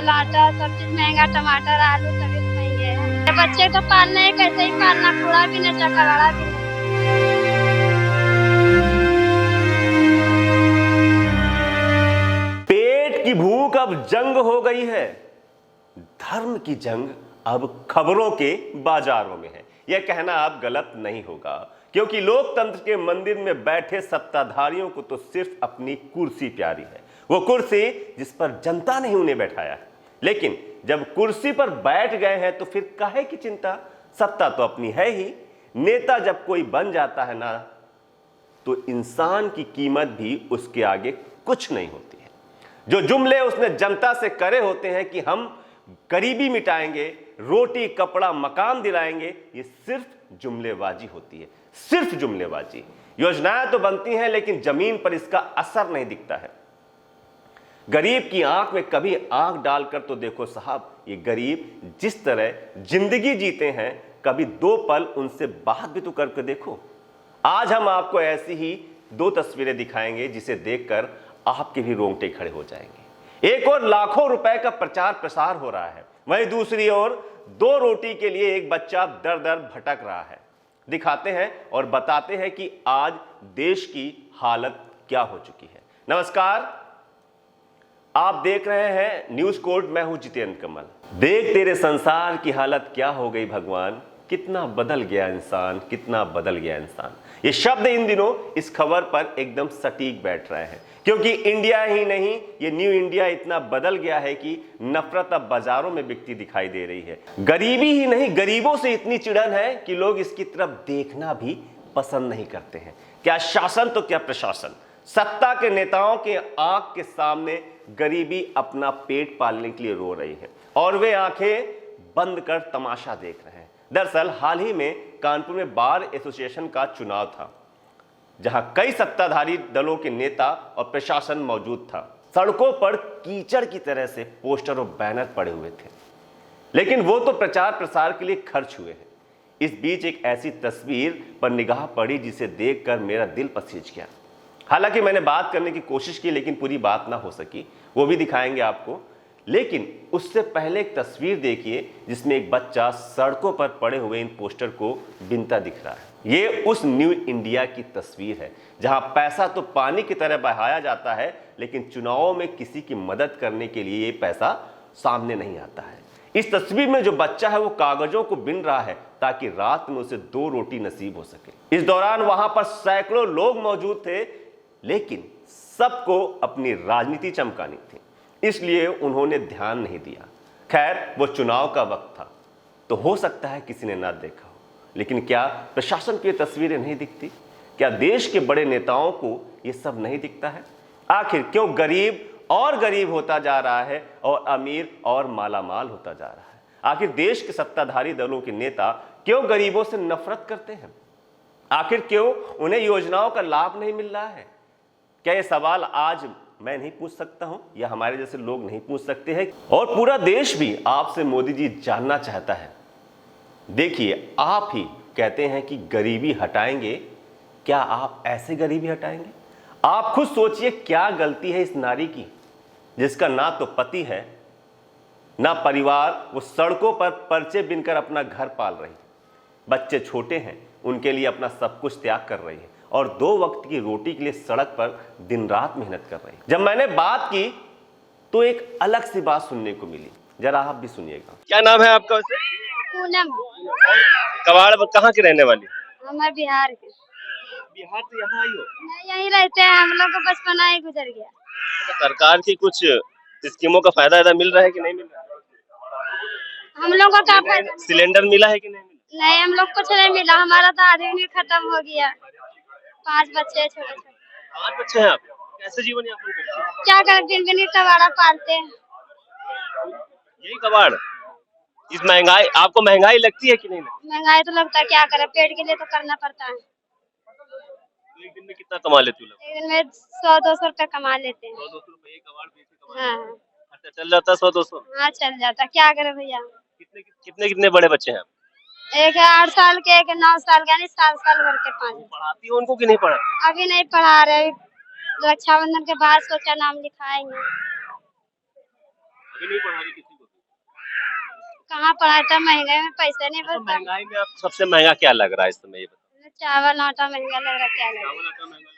चावल आटा सब चीज महंगा, टमाटर आलू सभी महंगे हैं। बच्चे तो पालना है, कैसे ही पालना, कूड़ा भी नहीं, चकवाड़ा भी नहीं। पेट की भूख अब जंग हो गई है, धर्म की जंग अब खबरों के बाजारों में है। यह कहना अब गलत नहीं होगा, क्योंकि लोकतंत्र के मंदिर में बैठे सत्ताधारियों को तो सिर्फ अपनी कुर्सी प्यारी है, वो कुर्सी जिस पर जनता ने उन्हें बैठाया है। लेकिन जब कुर्सी पर बैठ गए हैं तो फिर काहे की चिंता, सत्ता तो अपनी है ही। नेता जब कोई बन जाता है ना, तो इंसान की कीमत भी उसके आगे कुछ नहीं होती है। जो जुमले उसने जनता से करे होते हैं कि हम गरीबी मिटाएंगे, रोटी कपड़ा मकान दिलाएंगे, ये सिर्फ जुमलेबाजी होती है, सिर्फ जुमलेबाजी। योजनाएं तो बनती हैं लेकिन जमीन पर इसका असर नहीं दिखता है। गरीब की आंख में कभी आंख डालकर तो देखो साहब, ये गरीब जिस तरह जिंदगी जीते हैं, कभी दो पल उनसे बात भी तो करके देखो। आज हम आपको ऐसी ही दो तस्वीरें दिखाएंगे जिसे देखकर आपके भी रोंगटे खड़े हो जाएंगे। एक और लाखों रुपए का प्रचार प्रसार हो रहा है, वहीं दूसरी ओर दो रोटी के लिए एक बच्चा दर दर भटक रहा है। दिखाते हैं और बताते हैं कि आज देश की हालत क्या हो चुकी है। नमस्कार, आप देख रहे हैं न्यूज कोड, मैं हूं जितेंद्र कमल। देख तेरे संसार की हालत क्या हो गई भगवान, कितना बदल गया इंसान, कितना बदल गया इंसान। ये शब्द इन दिनों इस खबर पर एकदम सटीक बैठ रहे हैं, क्योंकि इंडिया ही नहीं, ये न्यू इंडिया इतना बदल गया है कि नफरत अब बाजारों में बिकती दिखाई दे रही है। गरीबी ही नहीं, गरीबों से इतनी चिड़न है कि लोग इसकी तरफ देखना भी पसंद नहीं करते हैं। क्या शासन तो क्या प्रशासन, सत्ता के नेताओं के आंख के सामने गरीबी अपना पेट पालने के लिए रो रही है और वे आंखें बंद कर तमाशा देख रहे हैं। दरअसल हाल ही में कानपुर में बार एसोसिएशन का चुनाव था, जहां कई सत्ताधारी दलों के नेता और प्रशासन मौजूद था। सड़कों पर कीचड़ की तरह से पोस्टर और बैनर पड़े हुए थे, लेकिन वो तो प्रचार प्रसार के लिए खर्च हुए हैं। इस बीच एक ऐसी तस्वीर पर निगाह पड़ी जिसे देखकर मेरा दिल पसीज गया। हालांकि मैंने बात करने की कोशिश की, लेकिन पूरी बात ना हो सकी, वो भी दिखाएंगे आपको। लेकिन उससे पहले एक तस्वीर देखिए जिसमें एक बच्चा सड़कों पर पड़े हुए इन पोस्टर को बिनता दिख रहा है। ये उस न्यू इंडिया की तस्वीर है जहां पैसा तो पानी की तरह बहाया जाता है, लेकिन चुनावों में किसी की मदद करने के लिए ये पैसा सामने नहीं आता है। इस तस्वीर में जो बच्चा है वो कागजों को बिन रहा है ताकि रात में उसे दो रोटी नसीब हो सके। इस दौरान वहां पर सैकड़ों लोग मौजूद थे, लेकिन सबको अपनी राजनीति चमकानी थी, इसलिए उन्होंने ध्यान नहीं दिया। खैर, वो चुनाव का वक्त था तो हो सकता है किसी ने ना देखा हो, लेकिन क्या प्रशासन की तस्वीरें नहीं दिखती? क्या देश के बड़े नेताओं को ये सब नहीं दिखता है? आखिर क्यों गरीब और गरीब होता जा रहा है और अमीर और मालामाल होता जा रहा है? आखिर देश के सत्ताधारी दलों के नेता क्यों गरीबों से नफरत करते हैं? आखिर क्यों उन्हें योजनाओं का लाभ नहीं मिल रहा है? क्या ये सवाल आज मैं नहीं पूछ सकता हूं या हमारे जैसे लोग नहीं पूछ सकते हैं? और पूरा देश भी आपसे मोदी जी जानना चाहता है। देखिए, आप ही कहते हैं कि गरीबी हटाएंगे, क्या आप ऐसे गरीबी हटाएंगे? आप खुद सोचिए, क्या गलती है इस नारी की जिसका ना तो पति है ना परिवार, वो सड़कों पर पर्चे बिनकर अपना घर पाल रही है। बच्चे छोटे हैं, उनके लिए अपना सब कुछ त्याग कर रही है और दो वक्त की रोटी के लिए सड़क पर दिन रात मेहनत कर रही है। जब मैंने बात की तो एक अलग सी बात सुनने को मिली, जरा आप भी सुनिएगा। क्या नाम है आपका वैसे? पूनम। कबाड़ कहाँ के रहने वाली? हमारे बिहार के। बिहार से यहाँ आई हो? नहीं, यहीं रहते हैं, हम लोग का बचपना ही गुजर गया। तो सरकार की कुछ स्कीमों का फायदा मिल रहा है कि नहीं मिल रहा है? हम लोग को क्या फायदा? सिलेंडर मिला है कि नहीं मिला? नहीं, हम लोग कुछ नहीं मिला, हमारा तो आदमी भी खत्म हो गया। 5 बच्चे छोटे छोटे। 5 बच्चे हैं आप? कैसे जीवन यापन करते हैं? क्या करें, दिन दिन कबाड़ा पालते हैं। यही कबाड़? इस महंगाई, आपको महंगाई लगती है कि नहीं लगती? महंगाई तो लगता है, क्या करें, पेट के लिए तो करना पड़ता है। तो एक दिन में कितना कमा लेते हो? एक दिन में 100-200 रुपए कमा लेते हैं। 100-200 रुपए कबाड़ बेच के कमा? हाँ खर्चा चल जाता है 100-200? हाँ, चल जाता, क्या करें भैया। कितने कितने बड़े बच्चे हैं? एक है 8 साल के, एक 9 साल के, यानी 7 साल भर के 5। पढ़ाती हो उनको कि नहीं पढ़ाती? अभी नहीं पढ़ा रहे, रक्षाबंधन के बाद सोचा नाम लिखाएंगे। अभी नहीं पढ़ा रही किसी को भी? कहाँ पढ़ाता, महंगाई में पैसे नहीं तो बचता। महंगाई में आप सबसे महंगा क्या लग रहा है इस समय, ये बताओ। चावल आटा महंगा लग रहा, क्या लग रहा? चावल आटा महंगा लग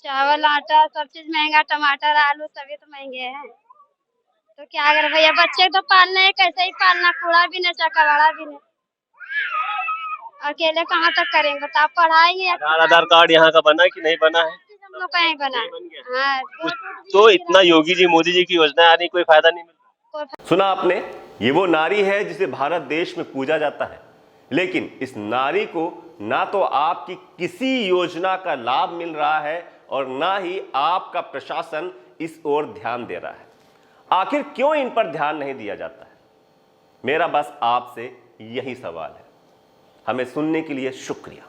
चावल आटा सब चीज महंगा, टमाटर आलू सभी तो महंगे हैं। तो क्या करे भैया, बच्चे तो पालने हैं, कैसे ही पालना, कूड़ा भी नहीं चकवाड़ा भी नहीं, अकेले कहाँ तक करेंगे? तो आप पढ़ाएंगे या रहा है? आधार कार्ड यहाँ का बना कि नहीं बना है? हम लोग कहीं बना? बन गया। हाँ, कुछ तो इतना योगी जी मोदी जी की योजना आ रही, कोई फायदा नहीं मिल रहा। सुना आपने, ये वो नारी है जिसे भारत देश में पूजा जाता है, लेकिन इस नारी को ना तो आपकी किसी योजना का लाभ मिल रहा है और ना ही आपका प्रशासन इस ओर ध्यान दे रहा है। आखिर क्यों इन पर ध्यान नहीं दिया जाता है? मेरा बस आपसे यही सवाल है। हमें सुनने के लिए शुक्रिया।